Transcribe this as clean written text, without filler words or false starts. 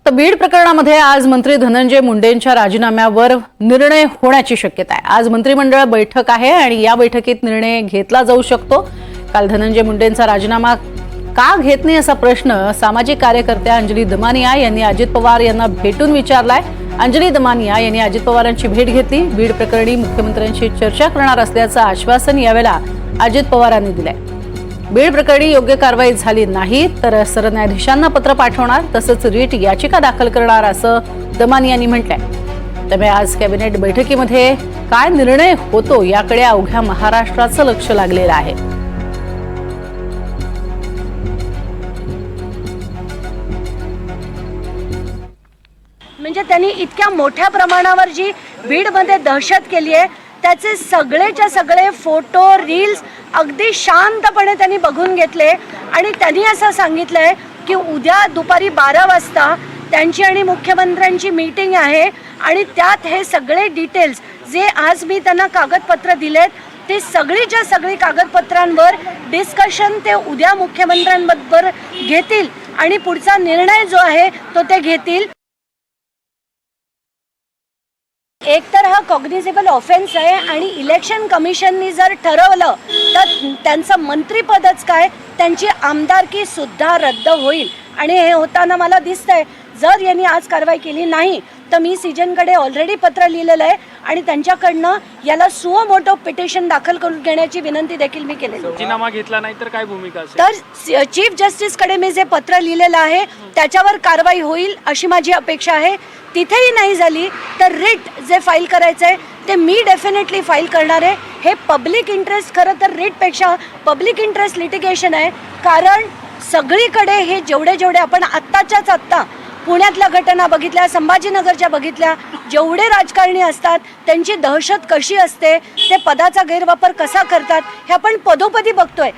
तर बीड प्रकरणामध्ये आज मंत्री धनंजय मुंडेंच्या राजीनाम्यावर निर्णय होण्याची शक्यता आहे। आज मंत्रिमंडळ बैठक आहे आणि या बैठकीत निर्णय घेतला जाऊ शकतो। काल धनंजय मुंडेंचा राजीनामा का घेत नाही असा प्रश्न सामाजिक कार्यकर्त्या अंजली दमानिया यांनी अजित पवार यांना भेटून विचारलाय। अंजली दमानिया यांनी अजित पवारांची भेट घेतली। बीड प्रकरणी मुख्यमंत्र्यांशी चर्चा करणार असल्याचं आश्वासन यावेळेला अजित पवारांनी दिलंय। बीड प्रकरणी योग्य कारवाई झाली नाही तर सरन्यायाधीशांना पत्र पाठवणार, तसंच रीट याचिका दाखल करणार असं दमानिया यांनी म्हटलंय। त्यामुळे आज कॅबिनेट बैठकीमध्ये काय निर्णय होतो याकडे अवघ्या महाराष्ट्राचं लक्ष लागलेलं आहे। म्हणजे त्यांनी इतक्या मोठ्या प्रमाणावर जी बीडमध्ये दहशत केली आहे त्याचे सगळेच्या सगळे फोटो रील्स अगदी शांतपणे त्यांनी बघून घेतले आणि त्यांनी असं सांगितलंय की उद्या दुपारी 12 वाजता त्यांची आणि मुख्यमंत्र्यांची मीटिंग आहे आणि त्यात हे सगळे डिटेल्स जे आज मी त्यांना कागदपत्र दिलेत ते सगळीच्या सगळी कागदपत्रांवर डिस्कशन ते उद्या मुख्यमंत्र्यांबरोबर घेतील आणि पुढचा निर्णय जो आहे तो ते घेतील। एक तर हा कॉग्निझेबल ऑफेन्स आहे आणि इलेक्शन कमिशननी जर ठरवलं तर त्यांचं मंत्रिपदच काय त्यांची आमदारकी सुद्धा रद्द होईल आणि हे होताना मला दिसतंय। जर यांनी आज कारवाई केली नाही तर मी सीजनकडे ऑलरेडी पत्र लिहिलेलं आहे आणि त्यांच्याकडनं याला सुओ मोटो पिटिशन दाखल करून घेण्याची विनंती देखील मी केलेली आहे। राजीनामा घेतला नाही तर काय भूमिका असेल? तर चीफ जस्टिसकडे मी जे पत्र लिहिलेलं आहे त्याच्यावर कारवाई होईल अशी माझी अपेक्षा आहे। तिथेही नाही झाली तर रिट जे फाईल करायचं आहे ते मी डेफिनेटली फाईल करणार आहे। हे पब्लिक इंटरेस्ट खरं तर रिटपेक्षा पब्लिक इंटरेस्ट लिटिगेशन आहे, कारण सगळीकडे हे जेवढे आपण आत्ताच्याच आत्ता पुण्यातल्या घटना बघितल्या, संभाजीनगरच्या बघितल्या, जेवढे राजकारणी असतात त्यांची दहशत कशी असते, ते पदाचा गैरवापर कसा करतात हे आपण पदोपदी बघतोय।